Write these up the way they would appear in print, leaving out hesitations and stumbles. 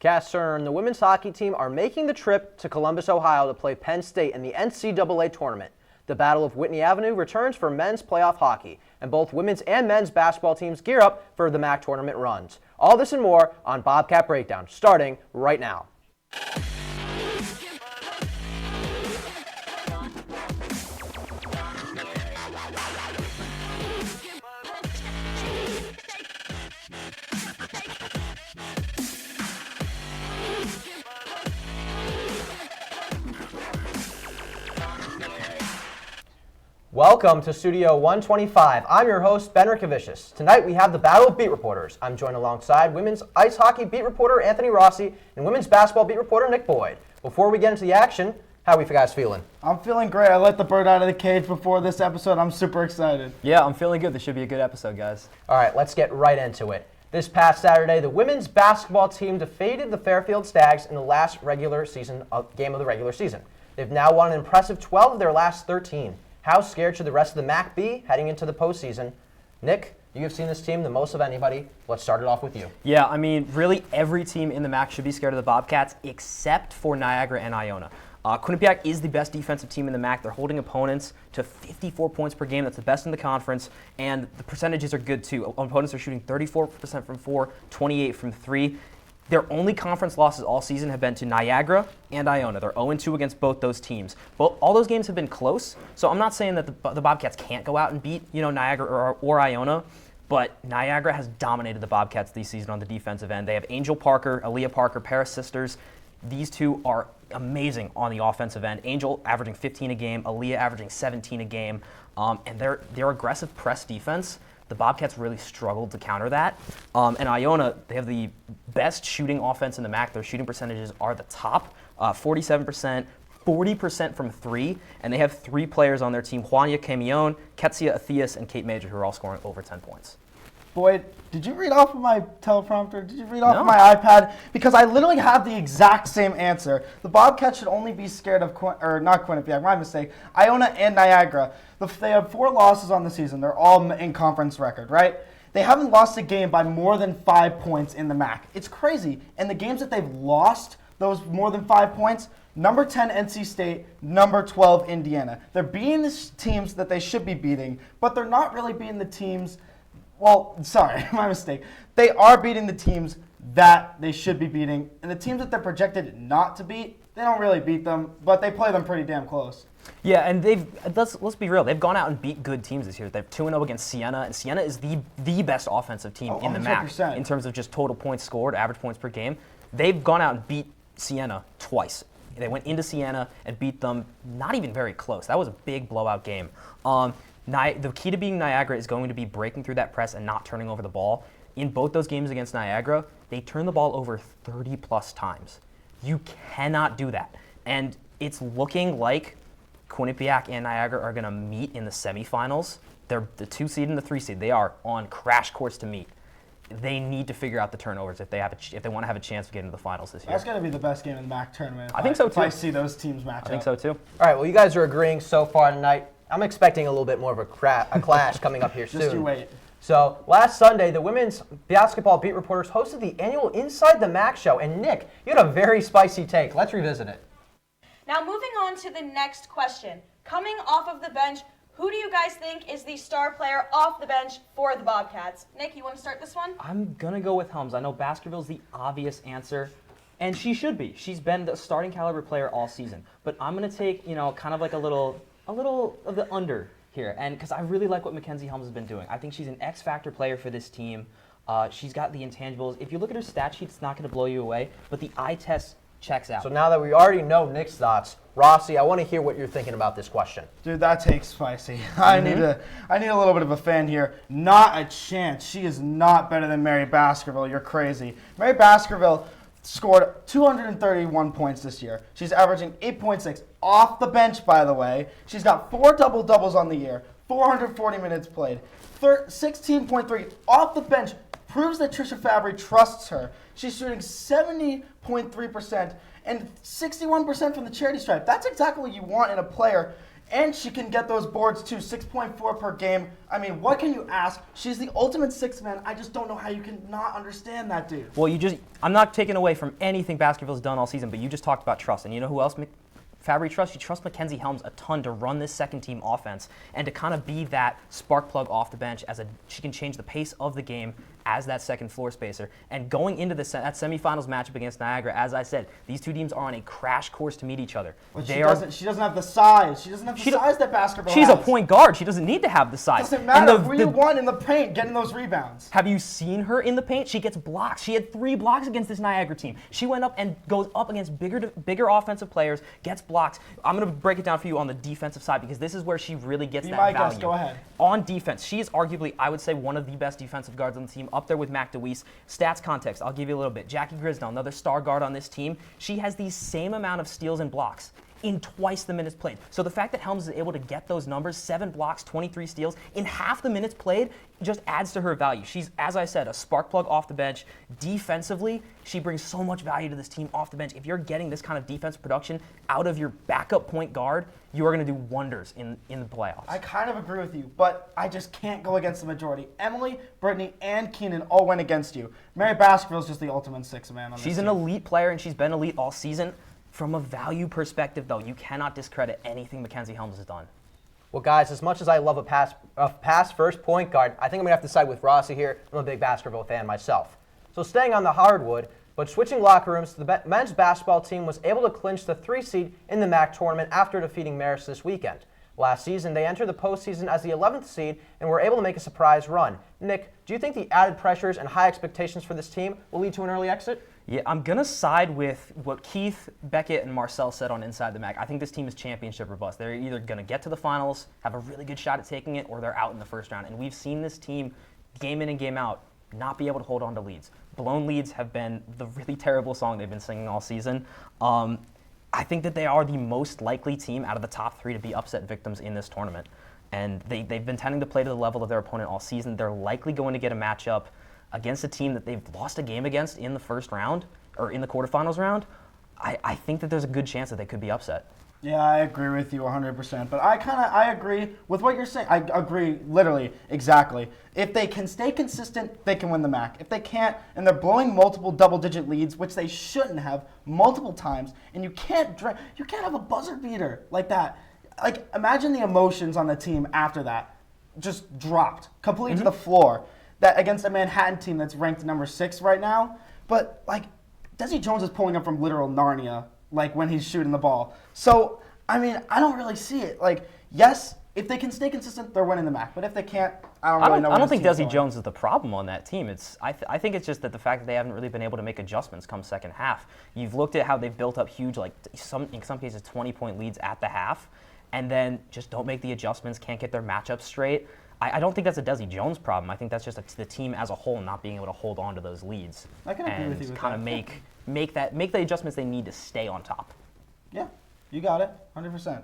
Casser and the women's hockey team are making the trip to Columbus, Ohio to play Penn State in the NCAA tournament. The Battle of Whitney Avenue returns for men's playoff hockey, and both women's and men's basketball teams gear up for the MAAC tournament runs. All this and more on Bobcat Breakdown, starting right now. Welcome to Studio 125. I'm your host, Ben Rickovicius. Tonight we have the Battle of Beat Reporters. I'm joined alongside women's ice hockey beat reporter Anthony Rossi and women's basketball beat reporter Nick Boyd. Before we get into the action, how are you guys feeling? I'm feeling great. I let the bird out of the cage before this episode. I'm super excited. Yeah, I'm feeling good. This should be a good episode, guys. All right, let's get right into it. This past Saturday, the women's basketball team defeated the Fairfield Stags in the last game of the regular season. They've now won an impressive 12 of their last 13. How scared should the rest of the MAAC be heading into the postseason? Nick, you have seen this team the most of anybody. Let's start it off with you. Yeah, I mean, really every team in the MAAC should be scared of the Bobcats except for Niagara and Iona. Quinnipiac is the best defensive team in the MAAC. They're holding opponents to 54 points per game. That's the best in the conference, and the percentages are good too. Opponents are shooting 34% from 4, 28 from 3. Their only conference losses all season have been to Niagara and Iona. They're 0-2 against both those teams. All those games have been close, so I'm not saying that the Bobcats can't go out and beat Niagara or Iona, but Niagara has dominated the Bobcats this season on the defensive end. They have Angel Parker, Aaliyah Parker, Paris sisters. These two are amazing on the offensive end. Angel averaging 15 a game, Aaliyah averaging 17 a game, and their aggressive press defense, the Bobcats really struggled to counter that. And Iona, they have the best shooting offense in the MAAC. Their shooting percentages are the top, 47%, 40% from 3, and they have 3 players on their team, Juania Camion, Ketsia Athias, and Kate Major, who are all scoring over 10 points. Boyd, did you read off of my teleprompter? Did you read off of my iPad? Because I literally have the exact same answer. The Bobcats should only be scared of, not Quinnipiac, my mistake, Iona and Niagara. They have 4 losses on the season. They're all in conference record, right? They haven't lost a game by more than 5 points in the MAAC. It's crazy. And the games that they've lost, those more than 5 points, number 10 NC State, number 12 Indiana. They're beating the teams that they should be beating, but they're not really beating the teams. Well, sorry, my mistake. They are beating the teams that they should be beating, and the teams that they're projected not to beat, they don't really beat them, but they play them pretty damn close. Yeah, and let's be real. They've gone out and beat good teams this year. They're 2-0 against Siena, and Siena is the best offensive team in the 100%. MAAC in terms of just total points scored, average points per game. They've gone out and beat Siena twice. They went into Siena and beat them not even very close. That was a big blowout game. The key to beating Niagara is going to be breaking through that press and not turning over the ball. In both those games against Niagara, they turned the ball over 30-plus times. You cannot do that. And it's looking like Quinnipiac and Niagara are going to meet in the semifinals. They're the 2 seed and the 3 seed. They are on crash course to meet. They need to figure out the turnovers if they want to have a chance of getting to the finals this year. That's going to be the best game in the MAAC tournament. I think so, too. If I see those teams match up. I think so, too. All right, well, you guys are agreeing so far tonight. I'm expecting a little bit more of a clash coming up here soon. Just you wait. So last Sunday, the women's basketball beat reporters hosted the annual Inside the MAAC show. And Nick, you had a very spicy take. Let's revisit it. Now moving on to the next question. Coming off of the bench, who do you guys think is the star player off the bench for the Bobcats? Nick, you want to start this one? I'm going to go with Helms. I know Baskerville's the obvious answer, and she should be. She's been the starting caliber player all season. But I'm going to take, kind of like a little of the under here, and because I really like what Mackenzie Helms has been doing. I think she's an X-factor player for this team. She's got the intangibles. If you look at her stat sheet, it's not going to blow you away, but the eye test checks out. So now that we already know Nick's thoughts, Rossi, I want to hear what you're thinking about this question. Dude, that take's spicy. I need a little bit of a fan here. Not a chance. She is not better than Mary Baskerville. You're crazy. Mary Baskerville scored 231 points this year. She's averaging 8.6 off the bench, by the way. She's got 4 double-doubles on the year, 440 minutes played, 16.3 off the bench. Proves that Trisha Fabry trusts her. She's shooting 70.3% and 61% from the charity stripe. That's exactly what you want in a player. And she can get those boards too, 6.4 per game. I mean, what can you ask? She's the ultimate sixth man. I just don't know how you can not understand that dude. Well, I'm not taking away from anything Baskerville's done all season, but you just talked about trust. And you know who else Fabry trusts? She trusts Mackenzie Helms a ton to run this second team offense and to kind of be that spark plug off the bench she can change the pace of the game as that second floor spacer. And going into that semifinals matchup against Niagara, as I said, these two teams are on a crash course to meet each other. But she doesn't have the size. She doesn't have the size that Baskerville She's has. a point guard. She doesn't need to have the size. Doesn't matter who you want in the paint getting those rebounds. Have you seen her in the paint? She gets blocks. She had 3 blocks against this Niagara team. She went up and goes up against bigger offensive players, gets blocks. I'm going to break it down for you on the defensive side because this is where she really gets that value. My guess. Go ahead. On defense, she is arguably, I would say, one of the best defensive guards on the team, up there with Mac DeWeese. Stats context, I'll give you a little bit. Jackie Grisdell, another star guard on this team, she has the same amount of steals and blocks in twice the minutes played. So the fact that Helms is able to get those numbers, 7 blocks, 23 steals, in half the minutes played, just adds to her value. She's, as I said, a spark plug off the bench. Defensively, she brings so much value to this team off the bench. If you're getting this kind of defensive production out of your backup point guard, you are going to do wonders in the playoffs. I kind of agree with you, but I just can't go against the majority. Emily, Brittany, and Keenan all went against you. Mary Baskerville's just the ultimate sixth man on this team. She's an elite player, and she's been elite all season. From a value perspective, though, you cannot discredit anything Mackenzie Helms has done. Well, guys, as much as I love a pass first point guard, I think I'm going to have to side with Rossi here. I'm a big Baskerville fan myself. So staying on the hardwood, but switching locker rooms, the men's basketball team was able to clinch the 3 seed in the MAAC tournament after defeating Marist this weekend. Last season, they entered the postseason as the 11th seed and were able to make a surprise run. Nick, do you think the added pressures and high expectations for this team will lead to an early exit? Yeah, I'm going to side with what Keith, Beckett, and Marcel said on Inside the MAAC. I think this team is championship or bust. They're either going to get to the finals, have a really good shot at taking it, or they're out in the first round. And we've seen this team, game in and game out, not be able to hold on to leads. Blown leads have been the really terrible song they've been singing all season. I think that they are the most likely team out of the top 3 to be upset victims in this tournament. And they've been tending to play to the level of their opponent all season. They're likely going to get a matchup against a team that they've lost a game against in the first round, or in the quarterfinals round. I think that there's a good chance that they could be upset. Yeah, I agree with you 100%. But I agree with what you're saying. I agree literally, exactly. If they can stay consistent, they can win the MAAC. If they can't, and they're blowing multiple double-digit leads, which they shouldn't have multiple times, and you can't have a buzzer beater like that. Like, imagine the emotions on the team after that just dropped completely to the floor. That against a Manhattan team that's ranked number 6 right now. But, like, Desi Jones is pulling up from literal Narnia, like, when he's shooting the ball. So, I mean, I don't really see it. Like, yes, if they can stay consistent, they're winning the MAAC. But if they can't, I don't really know. I don't think Desi Jones is the problem on that team. I think it's just that the fact that they haven't really been able to make adjustments come second half. You've looked at how they've built up huge, like, in some cases, 20-point leads at the half, and then just don't make the adjustments, can't get their matchups straight. I don't think that's a Desi Jones problem. I think that's just the team as a whole not being able to hold on to those leads. I can agree with you with kind of make the adjustments they need to stay on top. Yeah, you got it, 100%.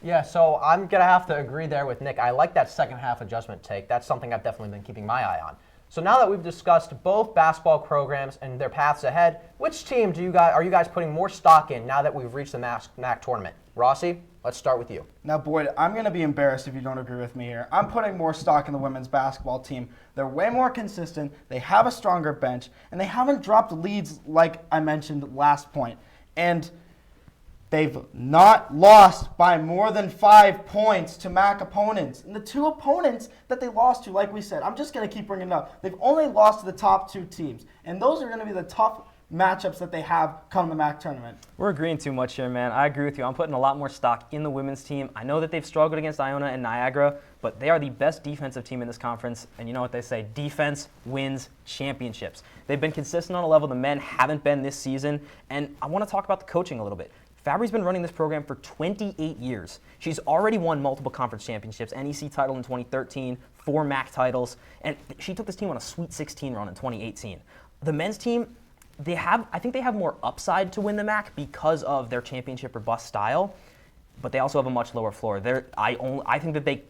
Yeah, so I'm going to have to agree there with Nick. I like that second half adjustment take. That's something I've definitely been keeping my eye on. So now that we've discussed both basketball programs and their paths ahead, which team are you guys putting more stock in now that we've reached the MAAC tournament? Rossi, let's start with you. Now, Boyd, I'm going to be embarrassed if you don't agree with me here. I'm putting more stock in the women's basketball team. They're way more consistent, they have a stronger bench, and they haven't dropped leads like I mentioned last point. And they've not lost by more than 5 points to MAAC opponents. And the 2 opponents that they lost to, like we said, I'm just going to keep bringing it up. They've only lost to the top 2 teams. And those are going to be the tough matchups that they have come the MAAC tournament. We're agreeing too much here, man. I agree with you. I'm putting a lot more stock in the women's team. I know that they've struggled against Iona and Niagara, but they are the best defensive team in this conference. And you know what they say, defense wins championships. They've been consistent on a level the men haven't been this season. And I want to talk about the coaching a little bit. Fabry's been running this program for 28 years. She's already won multiple conference championships, NEC title in 2013, 4 MAAC titles, and she took this team on a Sweet 16 run in 2018. The men's team, I think they have more upside to win the MAAC because of their championship or bust style, but they also have a much lower floor. I think that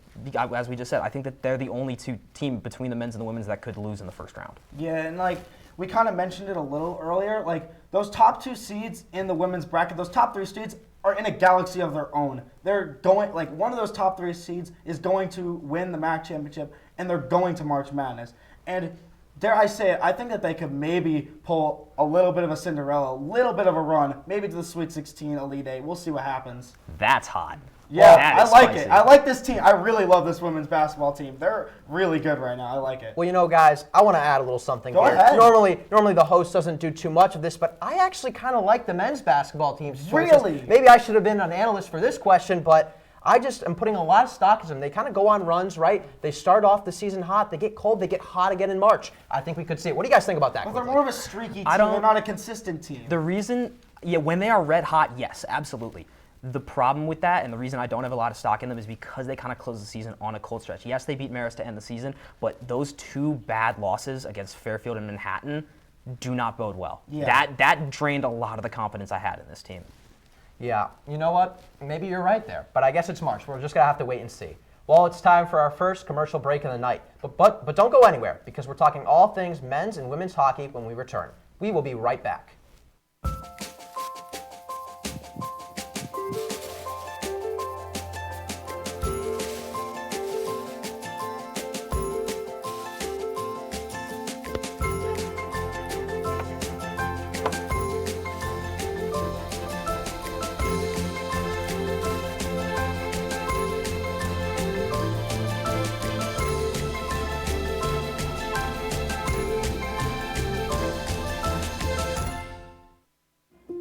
as we just said, I think that they're the only 2 team between the men's and the women's that could lose in the first round. Yeah, and like we kind of mentioned it a little earlier, like those top 2 seeds in the women's bracket, those top 3 seeds, are in a galaxy of their own. They're going, like, one of those top 3 seeds is going to win the MAAC championship, and they're going to March Madness. And dare I say it, I think that they could maybe pull a little bit of a Cinderella, a little bit of a run, maybe to the Sweet 16, Elite 8. We'll see what happens. That's hot. Yeah, That I is like spicy. it. I like this team. I really love this women's basketball team. They're really good right now. I like it. Well, you know, guys, I want to add a little something Go here. ahead. Normally the host doesn't do too much of this, but I actually kind of like the men's basketball team's choices. Really? Maybe I should have been an analyst for this question, but I just am putting a lot of stock in them. They kind of go on runs, right? They start off the season hot, they get cold, they get hot again in March. I think we could see it. What do you guys think about that? But they're quickly? more of a streaky team. I don't- They're not a consistent team. The reason, when they are red hot, yes, absolutely. The problem with that, and the reason I don't have a lot of stock in them, is because they kind of close the season on a cold stretch. Yes, they beat Marist to end the season, but those 2 bad losses against Fairfield and Manhattan do not bode well. Yeah. That drained a lot of the confidence I had in this team. Yeah, you know what? Maybe you're right there, but I guess it's March. We're just going to have to wait and see. Well, it's time for our first commercial break of the night. But don't go anywhere, because we're talking all things men's and women's hockey when we return. We will be right back.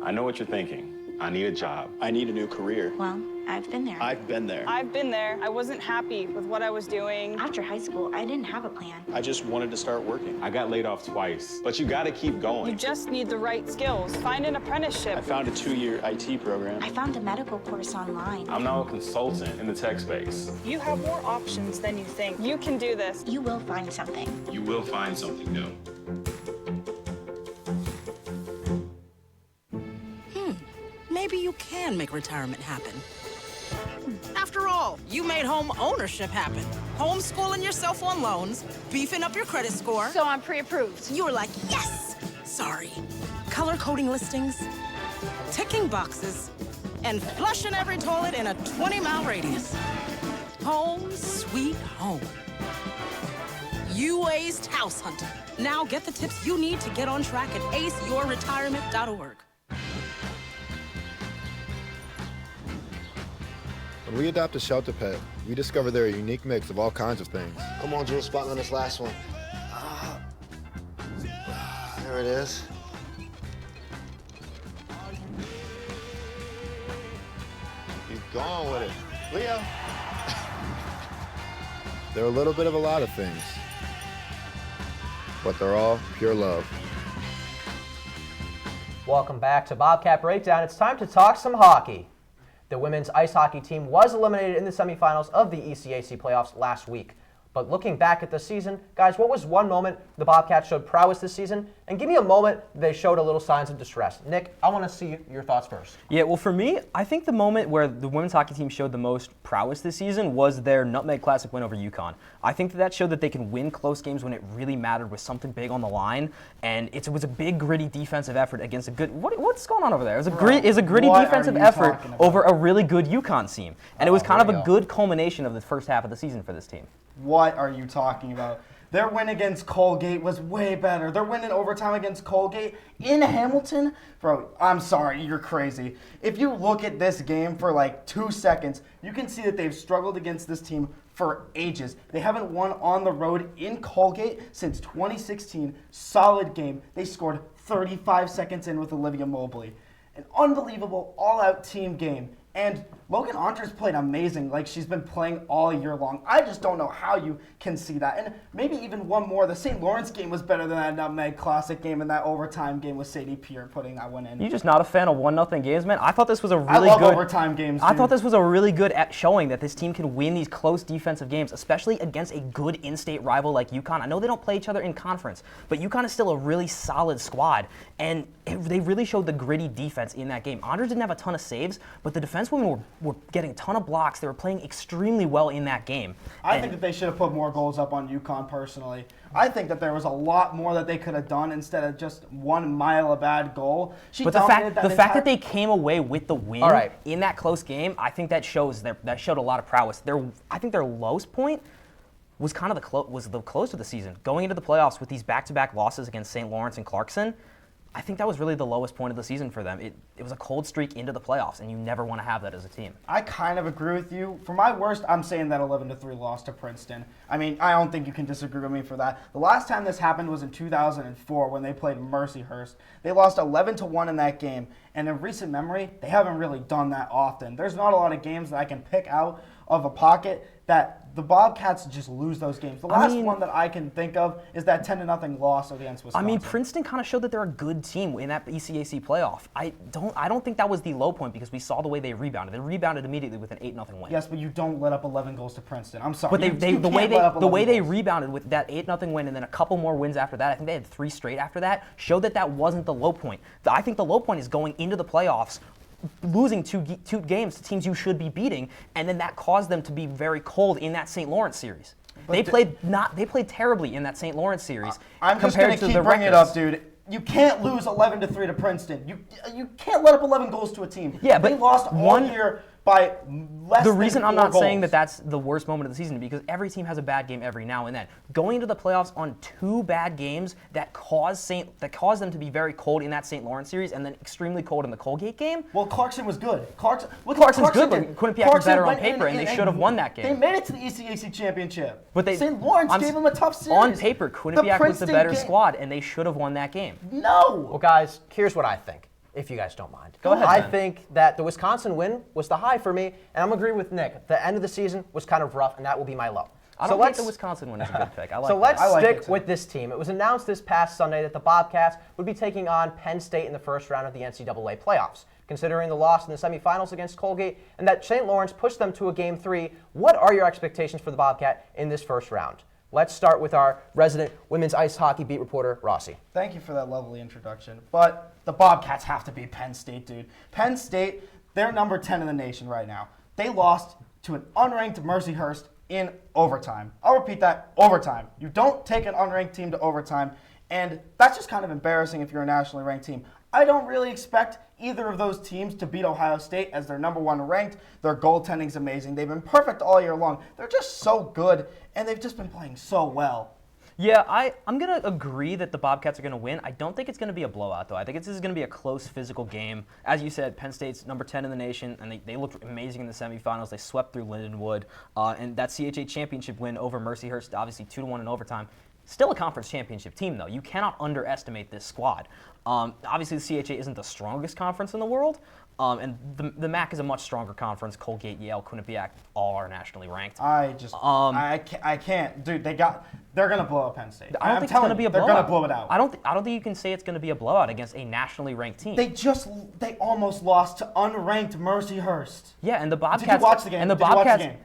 I know what you're thinking. I need a job. I need a new career. Well, I've been there. I've been there. I've been there. I wasn't happy with what I was doing. After high school, I didn't have a plan. I just wanted to start working. I got laid off twice, but you gotta keep You going. just need the right skills. Find an I apprenticeship. found a 2-year IT program. I found a medical course online. I'm now a consultant in the tech space. You have more options than you think. You can do this. You will find something. You will find something new. Maybe you can make retirement happen. After all, you made home ownership happen. Homeschooling yourself on loans, beefing up your credit score. So I'm pre-approved. You were like, yes! Sorry. Color coding listings, ticking boxes, and flushing every toilet in a 20-mile radius. Home sweet home. You aced house hunting. Now get the tips you need to get on track at aceyourretirement.org. When we adopt a shelter pet, we discover they're a unique mix of all kinds of things. Come on, Drew, spot me on this last one. There it is. Keep going with it. Leo! They're a little bit of a lot of things, but they're all pure love. Welcome back to Bobcat Breakdown. It's time to talk some hockey. The women's ice hockey team was eliminated in the semifinals of the ECAC playoffs last week. But looking back at the season, guys, what was one moment the Bobcats showed prowess this season? And give me a moment they showed a little signs of distress. Nick, I want to see your thoughts first. Yeah, well, for me, I think the moment where the women's hockey team showed the most prowess this season was their Nutmeg Classic win over UConn. I think that showed that they can win close games when it really mattered with something big on the line, and it was a big, gritty defensive effort against a good. What's going on over there? It was a gritty what defensive are you effort talking about? over a really good UConn team, and it was kind of there a we go. good culmination of the first half of the season for this team. What are you talking about? Their win against Colgate was way better. Their win in overtime against Colgate in Hamilton? Bro, I'm sorry, you're crazy. If you look at this game for like 2 seconds, you can see that they've struggled against this team for ages. They haven't won on the road in Colgate since 2016. Solid game. They scored 35 seconds in with Olivia Mobley. An unbelievable all-out team game. And Logan Andres played amazing, like she's been playing all year long. I just don't know how you can see that. And maybe even one more. The St. Lawrence game was better than that Nutmeg Classic game, and that overtime game with Sadie Pierre putting that one in. You just not a fan of 1-0 games, man? I thought this was a I really love good overtime games, I dude. thought this was a really good showing that this team can win these close defensive games, especially against a good in-state rival like UConn. I know they don't play each other in conference, but UConn is still a really solid squad, and they really showed the gritty defense in that game. Andres didn't have a ton of saves, but the defensewomen were getting a ton of blocks. They were playing extremely well in that game. I think that they should have put more goals up on UConn personally. I think that there was a lot more that they could have done instead of just 1 mile a bad goal. But the fact that they came away with the win in that close game, I think that showed a lot of prowess. I think their lowest point was kind of the close of the season. Going into the playoffs with these back-to-back losses against St. Lawrence and Clarkson, I think that was really the lowest point of the season for them. It was a cold streak into the playoffs, and you never want to have that as a team. I kind of agree with you. For my worst, I'm saying that 11-3 loss to Princeton. I mean, I don't think you can disagree with me for that. The last time this happened was in 2004 when they played Mercyhurst. They lost 11-1 in that game, and in recent memory, they haven't really done that often. There's not a lot of games that I can pick out of a pocket that the Bobcats just lose those games. The last one that I can think of is that 10-0 loss against Wisconsin. I mean, Princeton kind of showed that they're a good team in that ECAC playoff. I don't think that was the low point because we saw the way they rebounded. They rebounded immediately with an 8-0 win. Yes, but you don't let up 11 goals to Princeton. I'm sorry. But the way they rebounded with that 8-0 win and then a couple more wins after that, I think they had 3 straight after that, showed that wasn't the low point. I think the low point is going into the playoffs, losing two games to teams you should be beating, and then that caused them to be very cold in that St. Lawrence series. They played terribly in that St. Lawrence series. I'm just going to keep bringing it up, dude. You can't lose 11-3 to Princeton. You can't let up 11 goals to a team. Yeah, but they lost all year by less The reason than I'm 4 not goals. saying that that's the worst moment of the season because every team has a bad game every now and then. Going into the playoffs on 2 bad games that caused them to be very cold in that St. Lawrence series and then extremely cold in the Colgate game. Well, Clarkson was good. Clarkson's good, but Quinnipiac was better on paper, and they should have won that game. They made it to the ECAC championship. But St. Lawrence gave them a tough series. On paper, Quinnipiac was the better squad, and they should have won that game. No. Well, guys, here's what I think, if you guys don't mind. Go ahead, I Ben. think that the Wisconsin win was the high for me, and I'm agreeing with Nick. The end of the season was kind of rough, and that will be my low. I don't think the Wisconsin win is a good pick. Let's stick with this team. It was announced this past Sunday that the Bobcats would be taking on Penn State in the first round of the NCAA playoffs. Considering the loss in the semifinals against Colgate and that St. Lawrence pushed them to a Game 3, what are your expectations for the Bobcat in this first round? Let's start with our resident women's ice hockey beat reporter, Rossi. Thank you for that lovely introduction. But the Bobcats have to beat Penn State, dude. Penn State, they're number 10 in the nation right now. They lost to an unranked Mercyhurst in overtime. I'll repeat that, overtime. You don't take an unranked team to overtime, and that's just kind of embarrassing if you're a nationally ranked team. I don't really expect either of those teams to beat Ohio State as their number 1 ranked. Their goaltending's amazing. They've been perfect all year long. They're just so good, and they've just been playing so well. Yeah, I'm going to agree that the Bobcats are going to win. I don't think it's going to be a blowout, though. I think this is going to be a close physical game. As you said, Penn State's number 10 in the nation, and they looked amazing in the semifinals. They swept through Lindenwood. And that CHA championship win over Mercyhurst, obviously 2-1 in overtime. Still a conference championship team, though. You cannot underestimate this squad. Obviously, the CHA isn't the strongest conference in the world, and the MAAC is a much stronger conference. Colgate, Yale, Quinnipiac, all are nationally ranked. I can't, dude. They're gonna blow up Penn State. I don't think it's gonna be a blowout. They're gonna blow it out. I don't think you can say it's gonna be a blowout against a nationally ranked team. They almost lost to unranked Mercyhurst. Yeah, and the Bobcats. Did you watch the game? And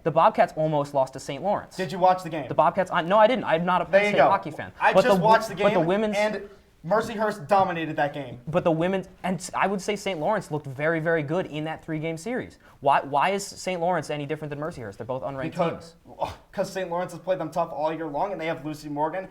the Bobcats almost lost to St. Lawrence. Did you watch the game? The Bobcats. No, I didn't. I'm not a Penn State hockey fan. I just watched the game. But the women's and Mercyhurst dominated that game. But the women's, and I would say St. Lawrence looked very, very good in that 3-game series. Why is St. Lawrence any different than Mercyhurst? They're both unranked teams. Because St. Lawrence has played them tough all year long, and they have Lucy Morgan,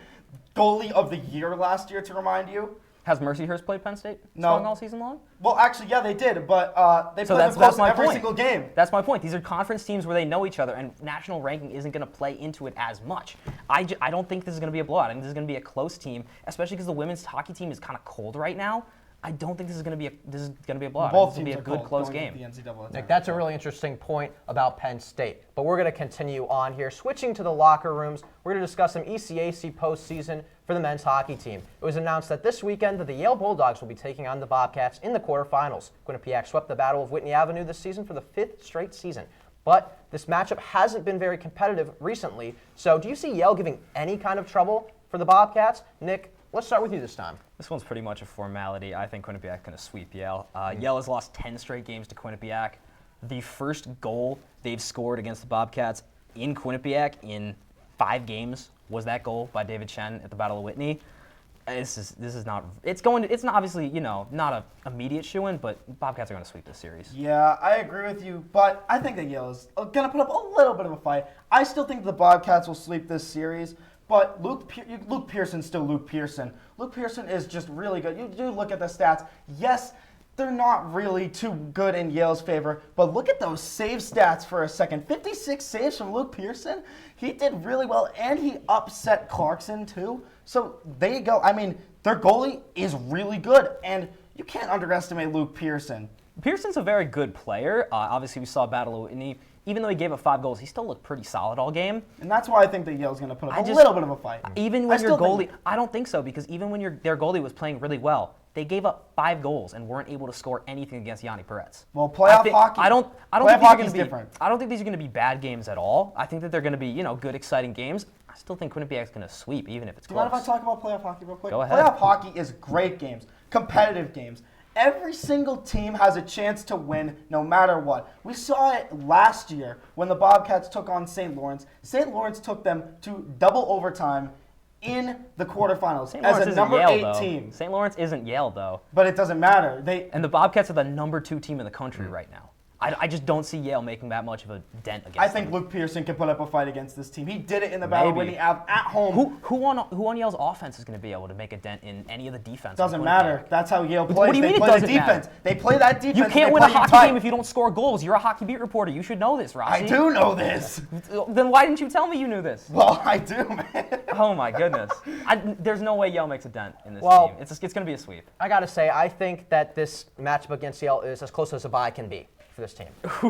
goalie of the year last year, to remind you. Has Mercyhurst played Penn State strong all season long? Well, actually, yeah, they did, but they played them close in every single game. That's my point. These are conference teams where they know each other, and national ranking isn't going to play into it as much. I don't think this is going to be a blowout. I think this is going to be a close team, especially because the women's hockey team is kind of cold right now. I don't think this is going to be a blowout. Both this is going to be a good close game. Nick, that's a really interesting point about Penn State. But we're going to continue on here. Switching to the locker rooms, we're going to discuss some ECAC postseason for the men's hockey team. It was announced that this weekend that the Yale Bulldogs will be taking on the Bobcats in the quarterfinals. Quinnipiac swept the Battle of Whitney Avenue this season for the 5th straight season. But this matchup hasn't been very competitive recently. So do you see Yale giving any kind of trouble for the Bobcats? Nick, let's start with you this time. This one's pretty much a formality. I think Quinnipiac is going to sweep Yale. Yale has lost 10 straight games to Quinnipiac. The first goal they've scored against the Bobcats in Quinnipiac in 5 games was that goal by David Chen at the Battle of Whitney. This is not. It's not obviously not a immediate shoo-in, but Bobcats are going to sweep this series. Yeah, I agree with you, but I think that Yale is going to put up a little bit of a fight. I still think the Bobcats will sweep this series, but Luke Pearson's still Luke Pearson. Luke Pearson is just really good. You do look at the stats. Yes, they're not really too good in Yale's favor, but look at those save stats for a second. 56 saves from Luke Pearson. He did really well, and he upset Clarkson too. So there you go. I mean, their goalie is really good, and you can't underestimate Luke Pearson. Pearson's a very good player. Obviously, we saw a battle, and even though he gave up 5 goals, he still looked pretty solid all game. And that's why I think that Yale's going to put up a little bit of a fight. Even when your goalie, I don't think so, because even when their goalie was playing really well, they gave up 5 goals and weren't able to score anything against Yanni Peretz. Well, playoff hockey. I don't playoff think these are hockey's different. I don't think these are going to be bad games at all. I think that they're going to be, good, exciting games. I still think Quinnipiac's going to sweep, even if it's close. Do you mind if I talk about playoff hockey real quick? Go ahead. Playoff hockey is great games, competitive games. Every single team has a chance to win no matter what. We saw it last year when the Bobcats took on St. Lawrence. St. Lawrence took them to double overtime in the quarterfinals as a number 8 team. St. Lawrence isn't Yale, though. But it doesn't matter. And the Bobcats are the number 2 team in the country right now. I just don't see Yale making that much of a dent against them. I think Luke Pearson can put up a fight against this team. He did it in the battle winning at home. Who on Yale's offense is going to be able to make a dent in any of the defense? Doesn't matter. That's how Yale plays. What do you mean it doesn't matter? They play that defense. You can't win a hockey game if you don't score goals. You're a hockey beat reporter. You should know this, Rossi. I do know this. Then why didn't you tell me you knew this? Well, I do, man. Oh, my goodness. There's no way Yale makes a dent in this team. It's going to be a sweep. I got to say, I think that this matchup against Yale is as close as a bye can be for this team.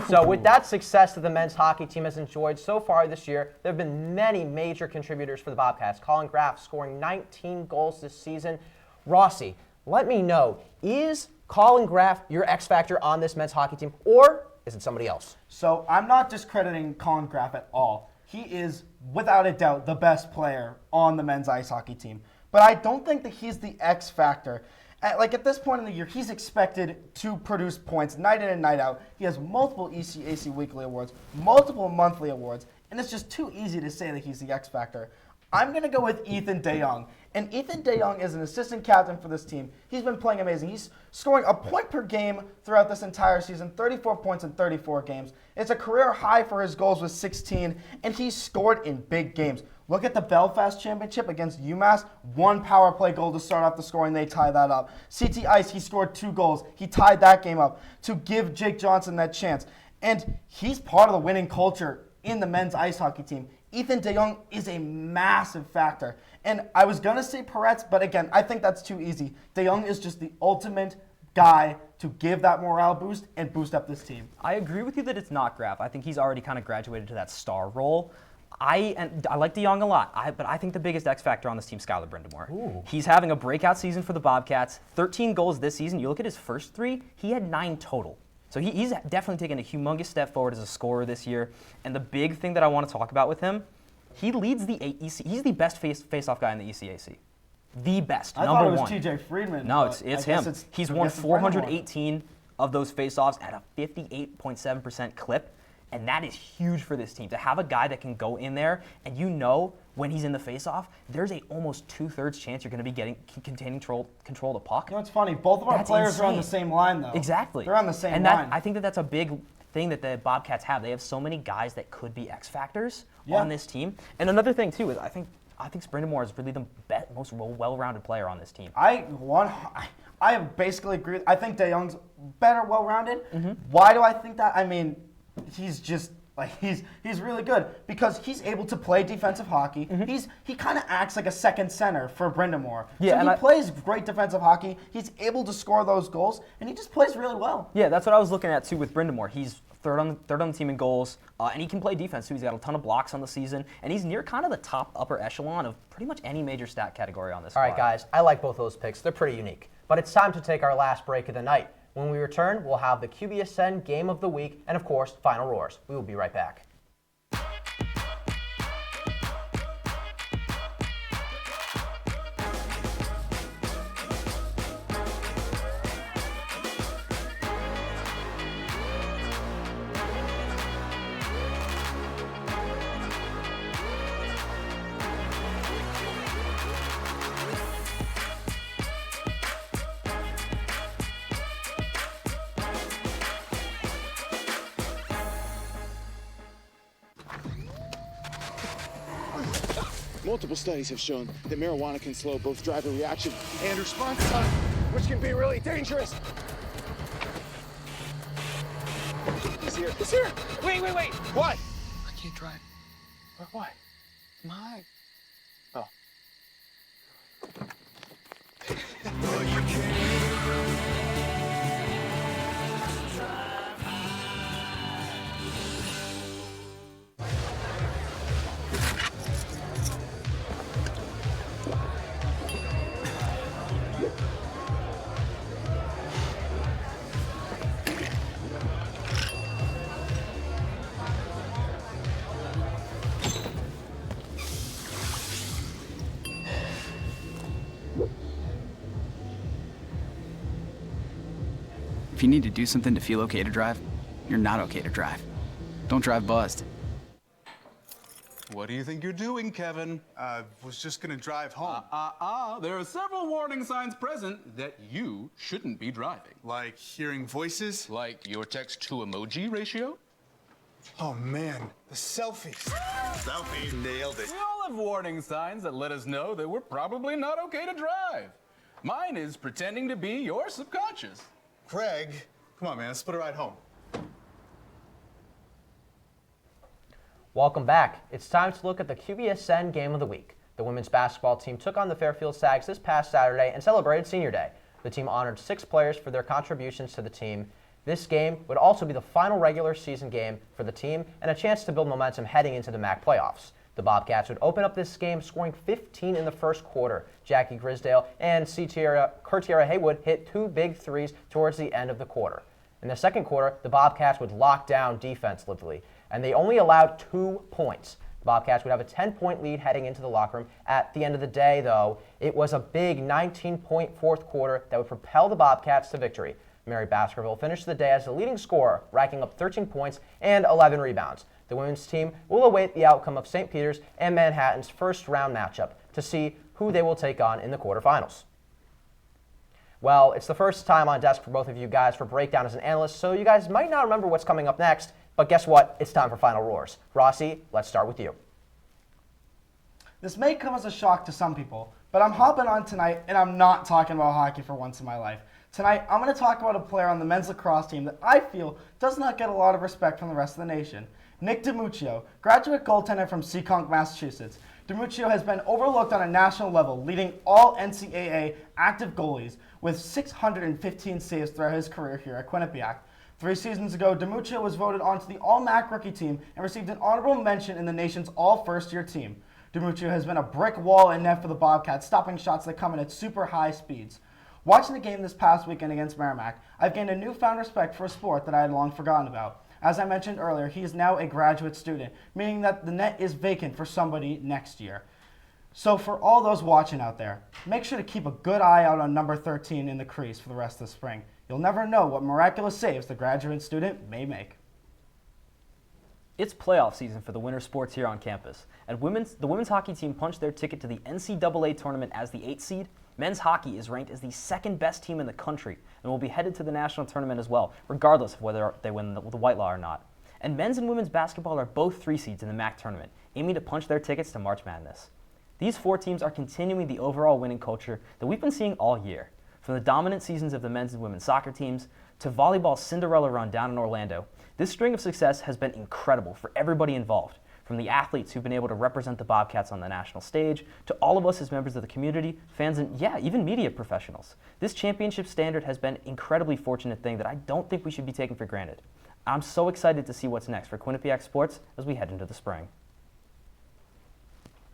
So with that success that the men's hockey team has enjoyed so far this year, there have been many major contributors for the Bobcats. Colin Graff scoring 19 goals this season. Rossi, let me know, is Colin Graff your X factor on this men's hockey team, or is it somebody else? So I'm not discrediting Colin Graff at all. He is, without a doubt, the best player on the men's ice hockey team. But I don't think that he's the X factor. At this point in the year, he's expected to produce points night in and night out. He has multiple ECAC weekly awards, multiple monthly awards, and it's just too easy to say that he's the X factor. I'm going to go with Ethan DeYoung. And Ethan DeYoung is an assistant captain for this team. He's been playing amazing. He's scoring a point per game throughout this entire season, 34 points in 34 games. It's a career high for his goals with 16, and he's scored in big games. Look at the Belfast Championship against UMass. 1 power play goal to start off the scoring. They tie that up. CT Ice, he scored 2 goals. He tied that game up to give Jake Johnson that chance. And he's part of the winning culture in the men's ice hockey team. Ethan DeYoung is a massive factor. And I was going to say Peretz, but again, I think that's too easy. DeYoung is just the ultimate guy to give that morale boost and boost up this team. I agree with you that it's not Graff. I think he's already kind of graduated to that star role. I like DeYoung a lot, but I think the biggest X factor on this team is Skylar Brindamore. Ooh. He's having a breakout season for the Bobcats. 13 goals this season. You look at his first 3, he had 9 total. So he's definitely taken a humongous step forward as a scorer this year. And the big thing that I want to talk about with him, he leads the ECAC. He's the best face-off guy in the ECAC. The best, number 1. I thought it was TJ Friedman. No, it's him. He's won 418 of those face-offs at a 58.7% clip. And that is huge for this team, to have a guy that can go in there and when he's in the face-off, there's a almost 2/3 chance you're going to be containing control the puck. You know, it's funny. Both of our players are on the same line, though. Exactly. They're on the same line. I think that's a big thing that the Bobcats have. They have so many guys that could be X factors on this team. And another thing too is I think Brindamore is really the most well-rounded player on this team. I basically agree. I think DeYoung's better well-rounded. Mm-hmm. Why do I think that? I mean, he's just he's really good because he's able to play defensive hockey. Mm-hmm. He kind of acts like a second center for Brindamore. Yeah, so he plays great defensive hockey. He's able to score those goals, and he just plays really well. Yeah, that's what I was looking at too with Brindamore. He's third on the team in goals, and he can play defense too. He's got a ton of blocks on the season, and he's near kind of the top upper echelon of pretty much any major stat category on this squad. All right, guys, I like both those picks. They're pretty unique. But it's time to take our last break of the night. When we return, we'll have the QBSN Game of the Week and, of course, Final Roars. We will be right back. Multiple studies have shown that marijuana can slow both driver reaction and response time, which can be really dangerous. He's here. He's here. Wait. What? I can't drive. Why? My. Oh. If you need to do something to feel okay to drive, you're not okay to drive. Don't drive buzzed. What do you think you're doing, Kevin? Was just gonna drive home. There are several warning signs present that you shouldn't be driving. Like hearing voices? Like your text-to-emoji ratio? Oh man, the selfies. Selfies. Nailed it. We all have warning signs that let us know that we're probably not okay to drive. Mine is pretending to be your subconscious. Craig, come on man, let's split a ride home. Welcome back. It's time to look at the QBSN Game of the Week. The women's basketball team took on the Fairfield Stags this past Saturday and celebrated Senior Day. The team honored 6 players for their contributions to the team. This game would also be the final regular season game for the team and a chance to build momentum heading into the MAAC playoffs. The Bobcats would open up this game scoring 15 in the first quarter. Jackie Grisdale and Curtiera Haywood hit 2 big threes towards the end of the quarter. In the second quarter, the Bobcats would lock down defensively, and they only allowed 2 points. The Bobcats would have a 10-point lead heading into the locker room. At the end of the day, though, it was a big 19-point fourth quarter that would propel the Bobcats to victory. Mary Baskerville finished the day as the leading scorer, racking up 13 points and 11 rebounds. The women's team will await the outcome of St. Peter's and Manhattan's first-round matchup to see who they will take on in the quarterfinals. Well, it's the first time on desk for both of you guys for Breakdown as an analyst, so you guys might not remember what's coming up next, but guess what? It's time for Final Roars. Rossi, let's start with you. This may come as a shock to some people, but I'm hopping on tonight and I'm not talking about hockey for once in my life. Tonight, I'm going to talk about a player on the men's lacrosse team that I feel does not get a lot of respect from the rest of the nation. Nick DiMuccio, graduate goaltender from Seekonk, Massachusetts. DiMuccio has been overlooked on a national level, leading all NCAA active goalies with 615 saves throughout his career here at Quinnipiac. 3 seasons ago, DiMuccio was voted onto the All-MAAC rookie team and received an honorable mention in the nation's all-first-year team. DiMuccio has been a brick wall in net for the Bobcats, stopping shots that come in at super high speeds. Watching the game this past weekend against MAAC, I've gained a newfound respect for a sport that I had long forgotten about. As I mentioned earlier, he is now a graduate student, meaning that the net is vacant for somebody next year. So for all those watching out there, make sure to keep a good eye out on number 13 in the crease for the rest of the spring. You'll never know what miraculous saves the graduate student may make. It's playoff season for the winter sports here on campus, and the women's hockey team punched their ticket to the NCAA tournament as the 8th seed. Men's hockey is ranked as the 2nd best team in the country and will be headed to the national tournament as well, regardless of whether they win the White Law or not. And men's and women's basketball are both 3 seeds in the MAAC tournament, aiming to punch their tickets to March Madness. These 4 teams are continuing the overall winning culture that we've been seeing all year. From the dominant seasons of the men's and women's soccer teams to volleyball's Cinderella run down in Orlando, this string of success has been incredible for everybody involved. From the athletes who've been able to represent the Bobcats on the national stage, to all of us as members of the community, fans, and even media professionals. This championship standard has been an incredibly fortunate thing that I don't think we should be taking for granted. I'm so excited to see what's next for Quinnipiac sports as we head into the spring.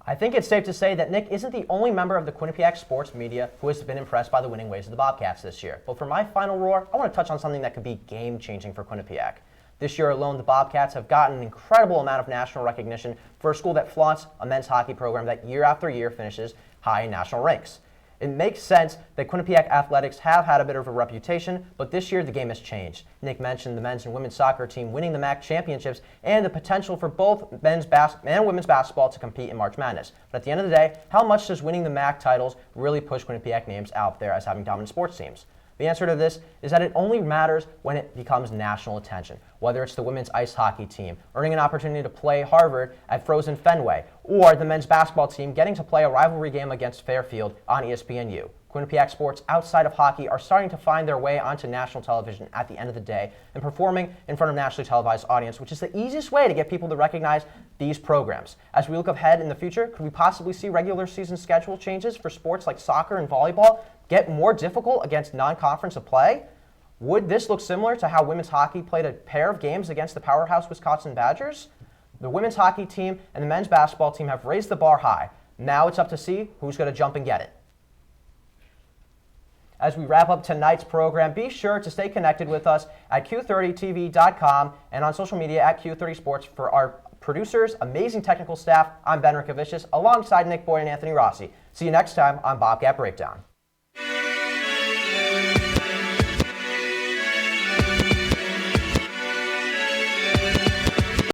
I think it's safe to say that Nick isn't the only member of the Quinnipiac sports media who has been impressed by the winning ways of the Bobcats this year. But for my final roar, I want to touch on something that could be game-changing for Quinnipiac. This year alone, the Bobcats have gotten an incredible amount of national recognition for a school that flaunts a men's hockey program that year after year finishes high in national ranks. It makes sense that Quinnipiac athletics have had a bit of a reputation, but this year the game has changed. Nick mentioned the men's and women's soccer team winning the MAAC championships and the potential for both men's and women's basketball to compete in March Madness. But at the end of the day, how much does winning the MAAC titles really push Quinnipiac names out there as having dominant sports teams? The answer to this is that it only matters when it becomes national attention, whether it's the women's ice hockey team earning an opportunity to play Harvard at Frozen Fenway, or the men's basketball team getting to play a rivalry game against Fairfield on ESPNU. Quinnipiac sports outside of hockey are starting to find their way onto national television at the end of the day and performing in front of nationally televised audience, which is the easiest way to get people to recognize these programs. As we look ahead in the future, could we possibly see regular season schedule changes for sports like soccer and volleyball get more difficult against non-conference of play? Would this look similar to how women's hockey played a pair of games against the powerhouse Wisconsin Badgers? The women's hockey team and the men's basketball team have raised the bar high. Now it's up to see who's going to jump and get it. As we wrap up tonight's program, be sure to stay connected with us at Q30TV.com and on social media at Q30 Sports. For our producers, amazing technical staff, I'm Ben Rickovicius alongside Nick Boyd and Anthony Rossi. See you next time on Bobcat Breakdown.